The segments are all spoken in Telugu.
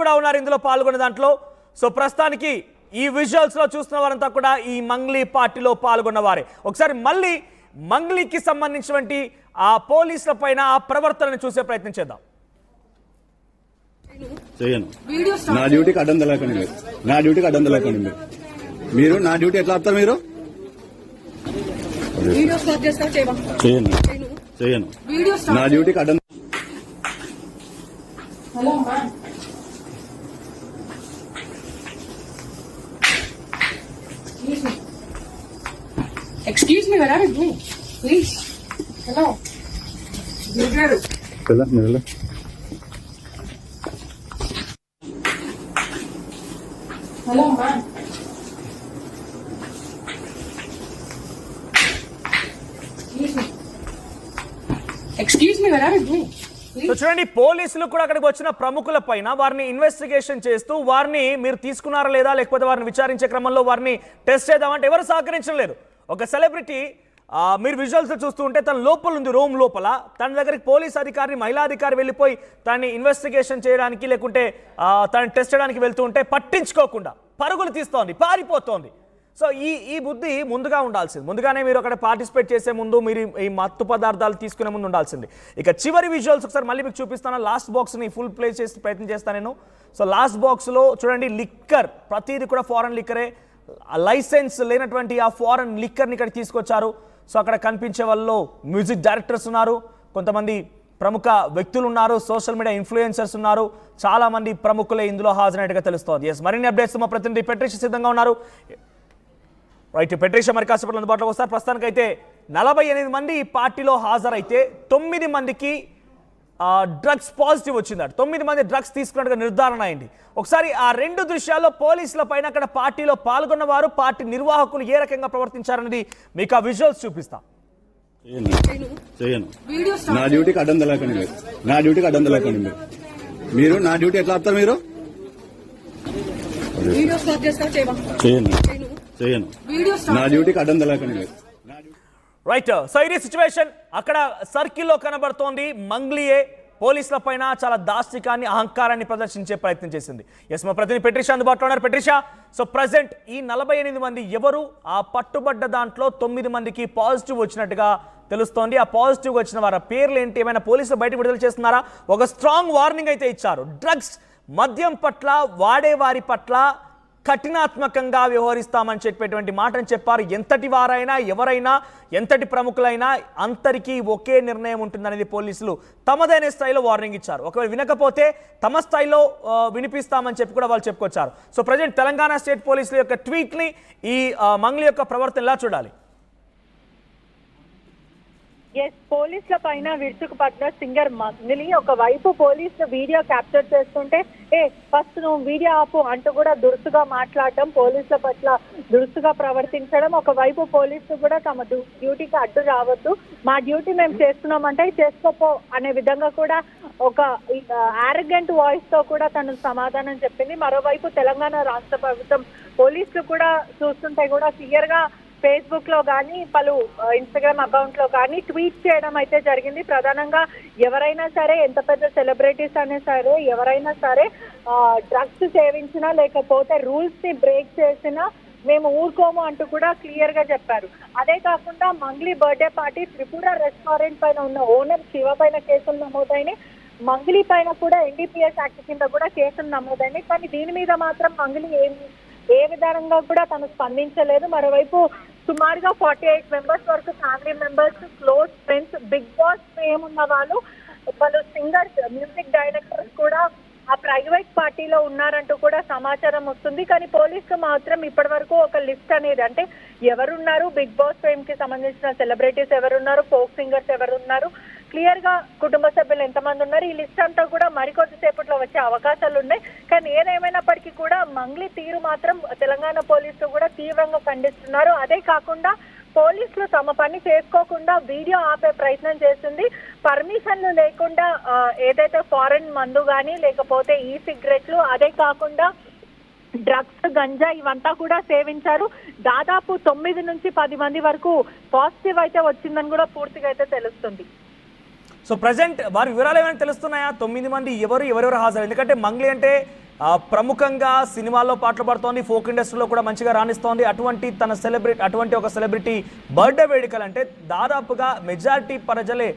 కూడా ఉన్నారు ఇందులో పాల్గొన్న దాంట్లో. సో ప్రస్తుతానికి ఈ విజువల్స్ లో చూస్తున్న వారంతా కూడా ఈ మంగ్లీ పార్టీలో పాల్గొన్న వారే. ఒకసారి మళ్ళీ మంగ్లీకి సంబంధించినటువంటి ఆ పోలీసుల పైన ఆ ప్రవర్తనను చూసే ప్రయత్నం చేద్దాం. నా డ్యూటీకి అడ్డం తెలకండి మీరు. నా డ్యూటీకి అడ్డం తెలకండి మీరు. నా డ్యూటీ ఎట్లా ఆపుతారు మీరు? చేయను. నా డ్యూటీకి అడ్డం. Excuse me, where are you going? Please. Hello. Hello, ma'am. Excuse me, where are you going? So చూడండి, పోలీసులు కూడా అక్కడికి వచ్చిన ప్రముఖుల పైన వారిని ఇన్వెస్టిగేషన్ చేస్తూ వారిని మీరు తీసుకున్నారా లేదా, లేకపోతే వారిని విచారించే క్రమంలో వారిని టెస్ట్ చేద్దామంటే ఎవరు సహకరించలేదు. ఒక సెలబ్రిటీ మీరు విజువల్స్ చూస్తూ ఉంటే తన లోపల ఉంది, రూమ్ లోపల తన దగ్గరికి పోలీస్ అధికారిని, మహిళా అధికారి వెళ్ళిపోయి తనని ఇన్వెస్టిగేషన్ చేయడానికి లేకుంటే తనని టెస్ట్ చేయడానికి వెళ్తూ ఉంటే పట్టించుకోకుండా పరుగులు తీస్తోంది, పారిపోతోంది. సో ఈ బుద్ధి ముందుగా ఉండాల్సింది. ముందుగానే మీరు అక్కడ పార్టిసిపేట్ చేసే ముందు మీరు ఈ మత్తు పదార్థాలు తీసుకునే ముందు ఉండాల్సింది. ఇక చివరి విజువల్స్ ఒకసారి మళ్ళీ మీకు చూపిస్తాను. లాస్ట్ బాక్స్ని ఫుల్ ప్లే చేసి ప్రయత్నం చేస్తాను నేను. సో లాస్ట్ బాక్స్లో చూడండి, లిక్కర్, ప్రతిదీ కూడా ఫారెన్ లిక్కరే. లైసెన్స్ లేనటువంటి ఆ ఫారెన్ లిక్కర్ని ఇక్కడ తీసుకొచ్చారు. సో అక్కడ కనిపించే వాళ్ళు మ్యూజిక్ డైరెక్టర్స్ ఉన్నారు, కొంతమంది ప్రముఖ వ్యక్తులు ఉన్నారు, సోషల్ మీడియా ఇన్ఫ్లుయెన్సర్స్ ఉన్నారు, చాలా మంది ప్రముఖులే ఇందులో హాజరైనట్టుగా తెలుస్తోంది. ఎస్, మరిన్ని అప్డేట్స్ మా ప్రతినిధి పెట్రిషియా సిద్ధంగా ఉన్నారు. రైట్, పెట్రిషియా మరి కాసేపట్లో అందుబాటులోకి వస్తారు. ప్రస్తుతానికి అయితే 48 మంది ఈ పార్టీలో హాజరైతే 9 మందికి డ్రగ్స్ పాజిటివ్ వచ్చిందట. 9 మంది డ్రగ్స్ తీసుకున్నట్టుగా నిర్ధారణ అయింది. ఒకసారి ఆ రెండు దృశ్యాల్లో పోలీసుల పైన అక్కడ పార్టీలో పాల్గొన్న వారు, పార్టీ నిర్వాహకులు ఏ రకంగా ప్రవర్తించారనేది మీకు ఆ విజువల్స్ చూపిస్తా. నా డ్యూటీకి అడ్డం తెలకండి మీరు. నా డ్యూటీకి అడ్డం తెలకండి మీరు. నా డ్యూటీ ఎట్లా ఆపుతారు మీరు? చేయను. నా డ్యూటీకి అడ్డం తెలకండి మీరు. రైట్, సో ఇది సిచ్యువేషన్. అక్కడ సర్కిల్లో కనబడుతోంది మంగ్లీయే పోలీసుల పైన చాలా దాష్టికాన్ని, అహంకారాన్ని ప్రదర్శించే ప్రయత్నం చేసింది. ఎస్, మా ప్రతినిధి పెట్రిషియా అందుబాటులో ఉన్నారు. పెట్రిషియా, సో ప్రజెంట్ ఈ 48 మంది ఎవరు? ఆ పట్టుబడ్డ దాంట్లో 9 మందికి పాజిటివ్ వచ్చినట్టుగా తెలుస్తోంది. ఆ పాజిటివ్ వచ్చిన వారి పేర్లు ఏంటి? ఏమైనా పోలీసులు బయట విడుదల చేస్తున్నారా? ఒక స్ట్రాంగ్ వార్నింగ్ అయితే ఇచ్చారు. డ్రగ్స్, మద్యం పట్ల, వాడే వారి పట్ల కఠినాత్మకంగా వ్యవహరిస్తామని చెప్పేటువంటి మాటను చెప్పారు. ఎంతటి వారైనా, ఎవరైనా, ఎంతటి ప్రముఖులైనా అందరికీ ఒకే నిర్ణయం ఉంటుందనేది పోలీసులు తమదైన స్థాయిలో వార్నింగ్ ఇచ్చారు. ఒకవేళ వినకపోతే తమ స్థాయిలో వినిపిస్తామని చెప్పి కూడా వాళ్ళు చెప్పుకొచ్చారు. సో ప్రజెంట్ తెలంగాణ స్టేట్ పోలీసుల యొక్క ట్వీట్ని, ఈ మంగ్లీ యొక్క ప్రవర్తన ఎలా చూడాలి? ఎస్, పోలీసుల పైన విరుచుకుపడ్డ సింగర్ మంగ్లీ ఒకవైపు పోలీసులు వీడియో క్యాప్చర్ చేస్తుంటే ఫస్ట్ నువ్వు వీడియో ఆపు అంటూ కూడా దురుసుగా మాట్లాడటం, పోలీసుల పట్ల దురుసుగా ప్రవర్తించడం. ఒకవైపు పోలీసులు కూడా తమ డ్యూటీకి అడ్డు రావద్దు, మా డ్యూటీ మేము చేస్తున్నామంటే చేసుకోపో అనే విధంగా కూడా ఒక ఆరగెంట్ వాయిస్ తో కూడా తను సమాధానం చెప్పింది. మరోవైపు తెలంగాణ రాష్ట్ర ప్రభుత్వం పోలీసులు కూడా చూస్తుంటే కూడా క్లియర్ గా ఫేస్బుక్ లో కానీ, పలు ఇన్స్టాగ్రామ్ అకౌంట్ లో కానీ ట్వీట్ చేయడం అయితే జరిగింది. ప్రధానంగా ఎవరైనా సరే, ఎంత పెద్ద సెలబ్రిటీస్ అయినా సరే, ఎవరైనా సరే డ్రగ్స్ సేవించినా లేకపోతే రూల్స్ ని బ్రేక్ చేసినా మేము ఊరుకోము అంటూ కూడా క్లియర్ గా చెప్పారు. అదే కాకుండా Mangli birthday party Tripura restaurant పైన ఉన్న ఓనర్ శివ పైన కేసులు నమోదైనాయి. మంగ్లీ పైన కూడా NDPS యాక్ట్ కింద కూడా కేసులు నమోదైనాయి. కానీ దీని మీద మాత్రం మంగ్లీ ఏ విధంగా కూడా తను స్పందించలేదు. మరోవైపు సుమారుగా 48 మెంబర్స్ వరకు family members, close friends, Bigg Boss fame ఉన్న వాళ్ళు, పలు సింగర్స్, మ్యూజిక్ డైరెక్టర్స్ కూడా ఆ ప్రైవేట్ పార్టీలో ఉన్నారంటూ కూడా సమాచారం వస్తుంది. కానీ పోలీసులు మాత్రం ఇప్పటి వరకు ఒక లిస్ట్ అనేది, అంటే ఎవరున్నారు, బిగ్ బాస్ ఫేమ్ కి సంబంధించిన సెలబ్రిటీస్ ఎవరున్నారు, ఫోక్ సింగర్స్ ఎవరున్నారు, క్లియర్ గా కుటుంబ సభ్యులు ఎంతమంది ఉన్నారు, ఈ లిస్ట్ అంతా కూడా మరికొద్దిసేపట్లో వచ్చే అవకాశాలు ఉన్నాయి. కానీ ఏదేమైనప్పటికీ కూడా మంగ్లీ తీరు మాత్రం తెలంగాణ పోలీసులు కూడా తీవ్రంగా ఖండిస్తున్నారు. అదే కాకుండా పోలీసులు తమ పని చేసుకోకుండా వీడియో ఆపే ప్రయత్నం చేస్తుంది. పర్మిషన్లు లేకుండా ఏదైతే ఫారెన్ మందు కానీ, లేకపోతే ఈ సిగరెట్లు, అదే కాకుండా డ్రగ్స్, గంజా ఇవంతా కూడా సేవించారు. దాదాపు 9 నుంచి 10 మంది వరకు పాజిటివ్ అయితే వచ్చిందని కూడా పూర్తిగా అయితే తెలుస్తుంది. సో ప్రజెంట్ వారి వివరాలు ఏమైనా తెలుస్తున్నాయా? 9 మంది ఎవరెవరు హాజరు? ఎందుకంటే మంగ్లీ అంటే ప్రముఖంగా సినిమాల్లో పాటలు పాడుతోంది, ఫోక్ ఇండస్ట్రీలో కూడా మంచిగా రాణిస్తోంది. అటువంటి ఒక సెలబ్రిటీ బర్త్డే వేడుకలు అంటే దాదాపుగా మెజారిటీ ప్రజలే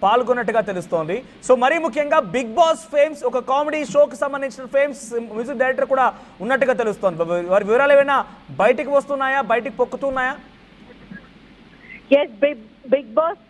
పాల్గొన్నట్టుగా తెలుస్తోంది. సో మరీ ముఖ్యంగా బిగ్ బాస్ ఫేమ్స్, ఒక కామెడీ షోకి సంబంధించిన ఫేమ్స్ మ్యూజిక్ డైరెక్టర్ కూడా ఉన్నట్టుగా తెలుస్తోంది. వారి వివరాలు ఏమైనా బయటికి వస్తున్నాయా, బయటికి పొక్కుతున్నాయా? ఎస్, బిగ్ బాస్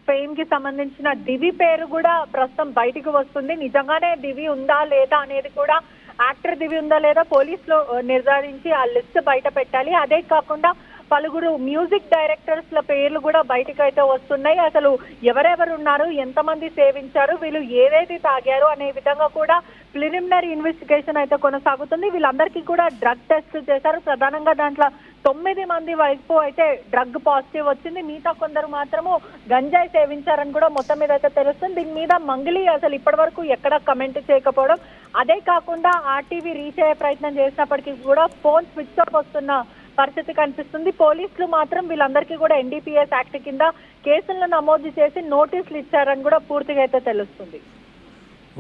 ఫేమ్ కి సంబంధించిన దివి పేరు కూడా ప్రస్తుతం బయటికి వస్తుంది. నిజంగానే దివి ఉందా లేదా అనేది కూడా, యాక్టర్ దివి ఉందా లేదా పోలీసులు నిర్ధారించి ఆ లిస్ట్ బయట పెట్టాలి. అదే కాకుండా పలువురు మ్యూజిక్ డైరెక్టర్స్ల పేర్లు కూడా బయటకైతే వస్తున్నాయి. అసలు ఎవరెవరు ఉన్నారు, ఎంతమంది సేవించారు, వీళ్ళు ఏదైతే తాగారు అనే విధంగా కూడా ప్రిలిమినరీ ఇన్వెస్టిగేషన్ అయితే కొనసాగుతుంది. వీళ్ళందరికీ కూడా డ్రగ్ టెస్ట్ చేశారు. ప్రధానంగా దాంట్లో 9 మంది వైపు అయితే డ్రగ్ పాజిటివ్ వచ్చింది. మిగతా కొందరు మాత్రము గంజాయి సేవించారని కూడా మొత్తం మీద అయితే తెలుస్తుంది. దీని మీద మంగ్లీ అసలు ఇప్పటి వరకు ఎక్కడ కమెంట్ చేయకపోవడం, అదే కాకుండా ఆర్టీవీ రీచ్ అయ్యే ప్రయత్నం చేసినప్పటికీ కూడా ఫోన్ స్విచ్ ఆఫ్ వస్తున్న పరిస్థితి కనిపిస్తుంది. పోలీసులు మాత్రం వీళ్ళందరికీ కూడా ఎన్డీపీఎస్ యాక్ట్ కింద కేసులను నమోదు చేసి నోటీసులు ఇచ్చారని కూడా పూర్తిగా అయితే తెలుస్తుంది.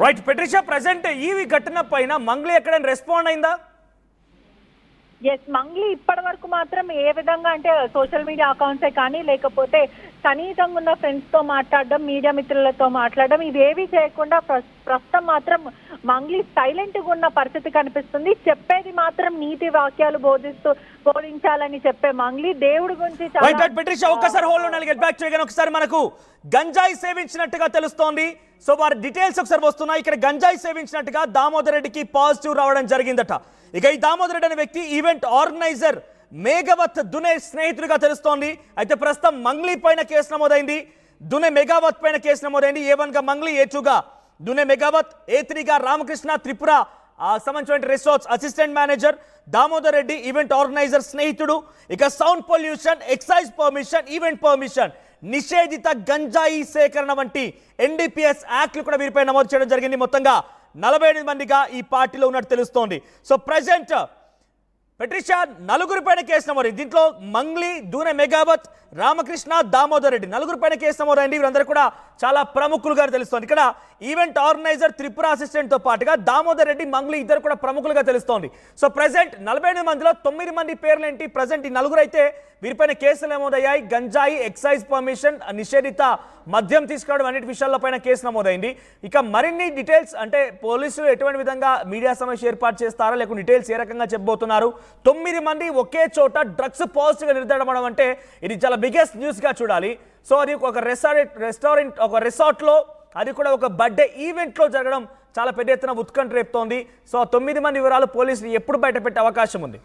రైట్ పెట్రిషా, ప్రెసెంట్ ఈ ఘటన పైన మంగ్లీ ఎక్కడైనా రెస్పాండ్ అయిందా? ఎస్, మంగ్లీ ఇప్పటి వరకు మాత్రం ఏ విధంగా అంటే సోషల్ మీడియా అకౌంట్సే కానీ లేకపోతే సన్నిహితంగా ఉన్న ఫ్రెండ్స్ తో మాట్లాడడం, మీడియా మిత్రులతో మాట్లాడడం, ఇవేవి చేయకుండా ప్రస్తుతం మాత్రం మంగ్లీ సైలెంట్ గా ఉన్న పరిస్థితి కనిపిస్తుంది. చెప్పేది మాత్రం నీతి వాక్యాలు బోధించాలని చెప్పే మంగ్లీ దేవుడి గురించి ఒక్కసారి హోల్డ్ ఉండాలి. గెట్ బ్యాక్ చేయగానే ఒకసారి మనకు గంజాయి సేవించినట్టుగా తెలుస్తోంది. సో వారి డీటెయిల్స్ ఒకసారి వస్తున్నాయి. ఇక్కడ గంజాయి సేవించినట్టుగా దామోదర్ రెడ్డికి పాజిటివ్ రావడం జరిగిందట. ఇక ఈ దామోదర్ రెడ్డి అనే వ్యక్తి ఈవెంట్ ఆర్గనైజర్ మేఘవత్ దునే స్నేహితుడిగా తెలుస్తోంది. అయితే ప్రస్తుతం మంగ్లీ పైన కేసు నమోదైంది, దునే మెగావత్ పైన కేసు నమోదైంది. A1 గా మంగ్లీ, A2 గా దునే మెగావత్, A3 గా రామకృష్ణ త్రిపుర సంబంధించిన resorts assistant manager. Damodar Reddy event organiser స్నేహితుడు. ఇక sound pollution, excise permission, event permission, నిషేధిత గంజాయి సేకరణ వంటి ఎన్డీపీఎస్ యాక్ట్లు కూడా వీరిపై నమోదు చేయడం జరిగింది. మొత్తంగా 48 మందిగా ఈ పార్టీలో ఉన్నట్టు తెలుస్తోంది. సో ప్రెసెంట్ పెట్రిషా 4 పైన కేసు నమోదైంది. దీంట్లో మంగ్లీ, దూనే మెగావత్, రామకృష్ణ, దామోదర్ రెడ్డి 4 పైన కేసు నమోదైంది. వీరందరూ కూడా చాలా ప్రముఖులుగా తెలుస్తోంది. ఇక్కడ ఈవెంట్ ఆర్గనైజర్ త్రిపుర అసిస్టెంట్ తో పాటుగా దామోదర్ రెడ్డి, మంగ్లీ ఇద్దరు కూడా ప్రముఖులుగా తెలుస్తోంది. సో ప్రెసెంట్ 48 మందిలో 9 మంది పేర్లు ఏంటి? ప్రెసెంట్ ఈ 4 అయితే వీరిపైన కేసులు నమోదయ్యాయి. గంజాయి, ఎక్సైజ్ పర్మిషన్, నిషేధిత మద్యం తీసుకురావడం అన్నిటి విషయాల్లో పైన కేసు నమోదైంది. ఇక మరిన్ని డీటెయిల్స్ అంటే పోలీసులు ఎటువంటి విధంగా మీడియా సమావేశం ఏర్పాటు చేస్తారా, లేకుంటే డీటెయిల్స్ ఏ రకంగా చెప్పబోతున్నారు? 9 మంది ఒకే చోట డ్రగ్స్ పాజిటివ్ గా నిర్ధారణ అంటే ఇది చాలా బిగ్గెస్ట్ న్యూస్ గా చూడాలి. సో అది ఒక రెస్టారెంట్ ఒక రిసార్ట్ లో, అది కూడా ఒక బర్త్డే ఈవెంట్ లో జరగడం చాలా పెద్ద ఎత్తున ఉత్కంఠ రేపుతోంది. సో 9 మంది వివరాలు పోలీసులు ఎప్పుడు బయట పెట్టే అవకాశం ఉంది?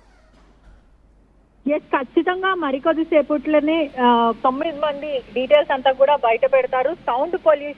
ఎస్, ఖచ్చితంగా మరికొద్ది సేపట్లోనే 9 మంది డీటెయిల్స్ అంతా కూడా బయట పెడతారు. Sound pollution